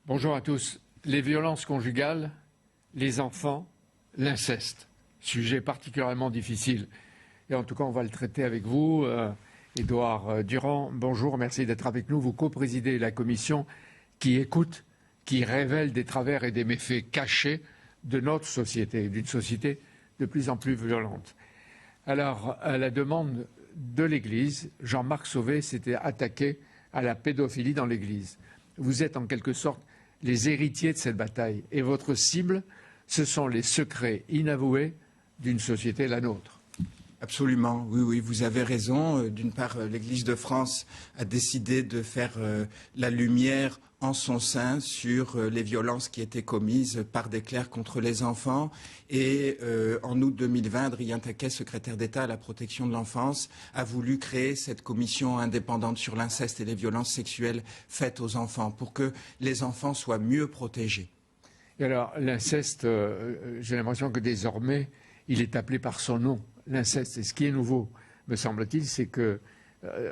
Bonjour à tous. Les violences conjugales, les enfants, l'inceste. Sujet particulièrement difficile. Et en tout cas, on va le traiter avec vous. Édouard Durand, bonjour, merci d'être avec nous. Vous co-présidez la commission qui écoute, qui révèle des travers et des méfaits cachés de notre société, d'une société de plus en plus violente. Alors, à la demande de l'Église, Jean-Marc Sauvé s'était attaqué à la pédophilie dans l'Église. Vous êtes en quelque sorte les héritiers de cette bataille. Et votre cible, ce sont les secrets inavoués d'une société, la nôtre. Absolument, oui, vous avez raison. D'une part, l'Église de France a décidé de faire la lumière en son sein sur les violences qui étaient commises par des clercs contre les enfants. Et en août 2020, Adrien Taquet, secrétaire d'État à la protection de l'enfance, a voulu créer cette commission indépendante sur l'inceste et les violences sexuelles faites aux enfants pour que les enfants soient mieux protégés. Et alors, l'inceste, j'ai l'impression que désormais, il est appelé par son nom, l'inceste. Et ce qui est nouveau, me semble-t-il, c'est que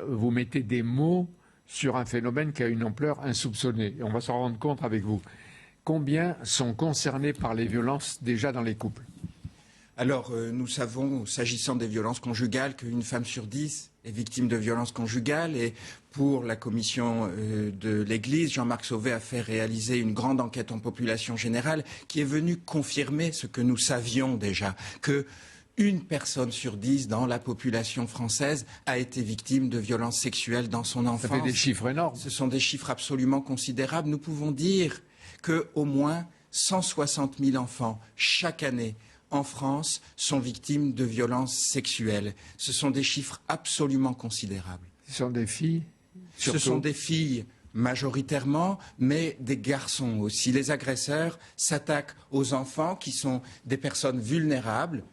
vous mettez des mots sur un phénomène qui a une ampleur insoupçonnée. Et on va s'en rendre compte avec vous. Combien sont concernés par les violences déjà dans les couples? Alors, nous savons, s'agissant des violences conjugales, qu'une femme sur 10 est victime de violences conjugales. Et pour la commission de l'Église, Jean-Marc Sauvé a fait réaliser une grande enquête en population générale qui est venue confirmer ce que nous savions déjà, que une personne sur 10 dans la population française a été victime de violences sexuelles dans son enfance. Ça fait des chiffres énormes. Ce sont des chiffres absolument considérables. Nous pouvons dire qu'au moins 160 000 enfants chaque année en France sont victimes de violences sexuelles. Ce sont des chiffres absolument considérables. Ce sont des filles surtout. Ce sont des filles majoritairement, mais des garçons aussi. Les agresseurs s'attaquent aux enfants qui sont des personnes vulnérables,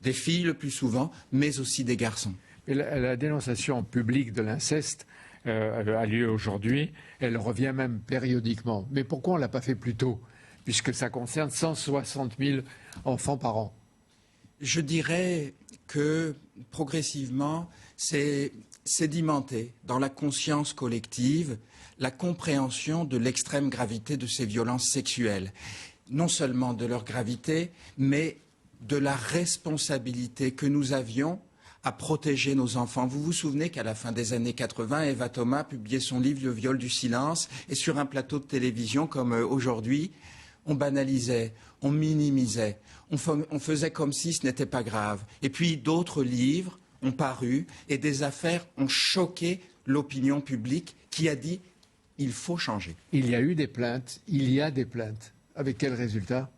des filles le plus souvent, mais aussi des garçons. Et la dénonciation publique de l'inceste a lieu aujourd'hui. Elle revient même périodiquement. Mais pourquoi on ne l'a pas fait plus tôt? Puisque ça concerne 160 000 enfants par an. Je dirais que progressivement, c'est sédimenté dans la conscience collective la compréhension de l'extrême gravité de ces violences sexuelles. Non seulement de leur gravité, mais de la responsabilité que nous avions à protéger nos enfants. Vous vous souvenez qu'à la fin des années 80, Eva Thomas publiait son livre Le viol du silence, et sur un plateau de télévision comme aujourd'hui, on banalisait, on minimisait, on faisait comme si ce n'était pas grave. Et puis d'autres livres ont paru et des affaires ont choqué l'opinion publique qui a dit « il faut changer ». Il y a eu des plaintes, il y a des plaintes. Avec quel résultat?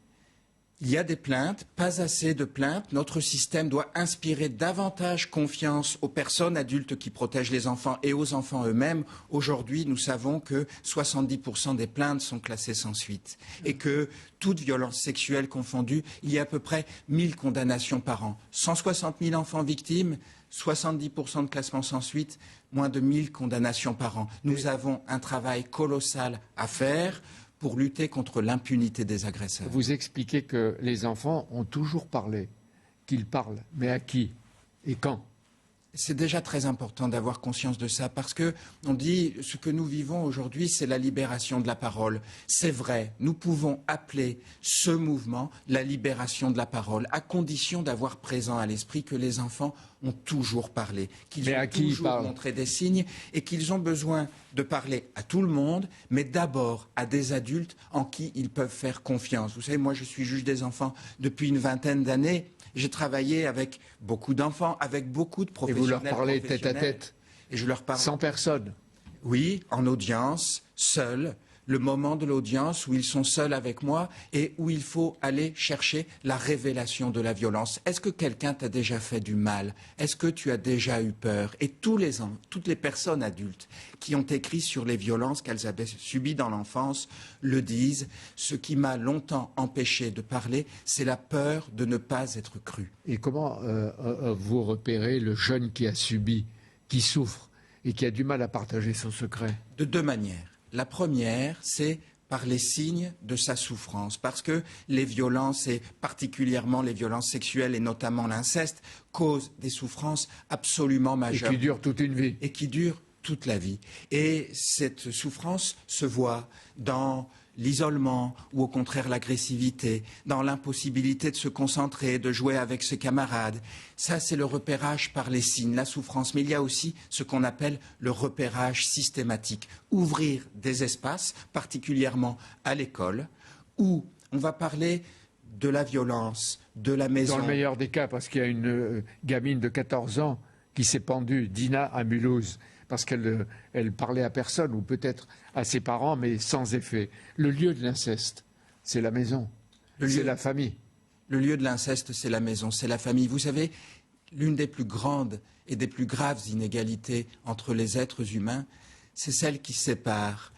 Il y a des plaintes, pas assez de plaintes. Notre système doit inspirer davantage confiance aux personnes adultes qui protègent les enfants et aux enfants eux-mêmes. Aujourd'hui, nous savons que 70% des plaintes sont classées sans suite et que, toute violence sexuelle confondue, il y a à peu près 1000 condamnations par an. 160 000 enfants victimes, 70% de classement sans suite, moins de 1000 condamnations par an. Nous avons un travail colossal à faire pour lutter contre l'impunité des agresseurs. Vous expliquez que les enfants ont toujours parlé, qu'ils parlent, mais à qui et quand? C'est déjà très important d'avoir conscience de ça parce que on dit ce que nous vivons aujourd'hui, c'est la libération de la parole. C'est vrai, nous pouvons appeler ce mouvement la libération de la parole, à condition d'avoir présent à l'esprit que les enfants ont toujours parlé, qu'ils ont toujours montré des signes et qu'ils ont besoin de parler à tout le monde, mais d'abord à des adultes en qui ils peuvent faire confiance. Vous savez, moi je suis juge des enfants depuis une vingtaine d'années. J'ai travaillé avec beaucoup d'enfants, avec beaucoup de professionnels. Et vous leur parlez tête à tête? Et je leur parle. Sans personne? Oui, en audience, seuls. Le moment de l'audience où ils sont seuls avec moi et où il faut aller chercher la révélation de la violence. Est-ce que quelqu'un t'a déjà fait du mal? Est-ce que tu as déjà eu peur? Et toutes les personnes adultes qui ont écrit sur les violences qu'elles avaient subies dans l'enfance le disent. Ce qui m'a longtemps empêché de parler, c'est la peur de ne pas être cru. Et comment vous repérez le jeune qui a subi, qui souffre et qui a du mal à partager son secret? De deux manières. La première, c'est par les signes de sa souffrance, parce que les violences, et particulièrement les violences sexuelles et notamment l'inceste, causent des souffrances absolument majeures. Et qui durent toute une vie. Et qui durent toute la vie. Et cette souffrance se voit dans l'isolement ou au contraire l'agressivité, dans l'impossibilité de se concentrer, de jouer avec ses camarades. Ça, c'est le repérage par les signes, la souffrance. Mais il y a aussi ce qu'on appelle le repérage systématique. Ouvrir des espaces, particulièrement à l'école, où on va parler de la violence, de la maison. Dans le meilleur des cas, parce qu'il y a une gamine de 14 ans qui s'est pendue, Dina, à Mulhouse, parce qu'elle parlait à personne, ou peut-être à ses parents, mais sans effet. Le lieu de l'inceste, c'est la maison, c'est la famille. Le lieu de l'inceste, c'est la maison, c'est la famille. Vous savez, l'une des plus grandes et des plus graves inégalités entre les êtres humains, c'est celle qui sépare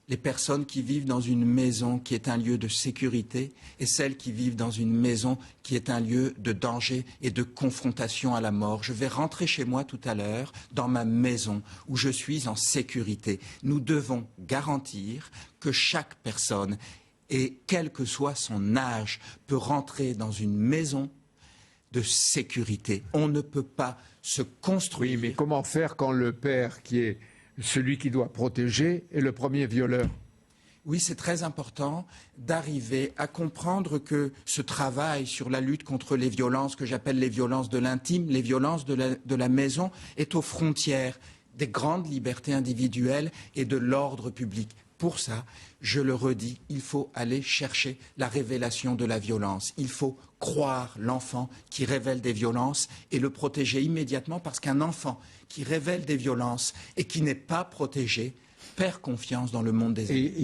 les personnes qui vivent dans une maison qui est un lieu de sécurité et celles qui vivent dans une maison qui est un lieu de danger et de confrontation à la mort. Je vais rentrer chez moi tout à l'heure, dans ma maison, où je suis en sécurité. Nous devons garantir que chaque personne, et quel que soit son âge, peut rentrer dans une maison de sécurité. On ne peut pas se construire. Oui, mais comment faire quand le père, qui est celui qui doit protéger, est le premier violeur? Oui, c'est très important d'arriver à comprendre que ce travail sur la lutte contre les violences, que j'appelle les violences de l'intime, les violences de la maison, est aux frontières des grandes libertés individuelles et de l'ordre public. Pour ça, je le redis, il faut aller chercher la révélation de la violence. Il faut croire l'enfant qui révèle des violences et le protéger immédiatement, parce qu'un enfant qui révèle des violences et qui n'est pas protégé perd confiance dans le monde des adultes.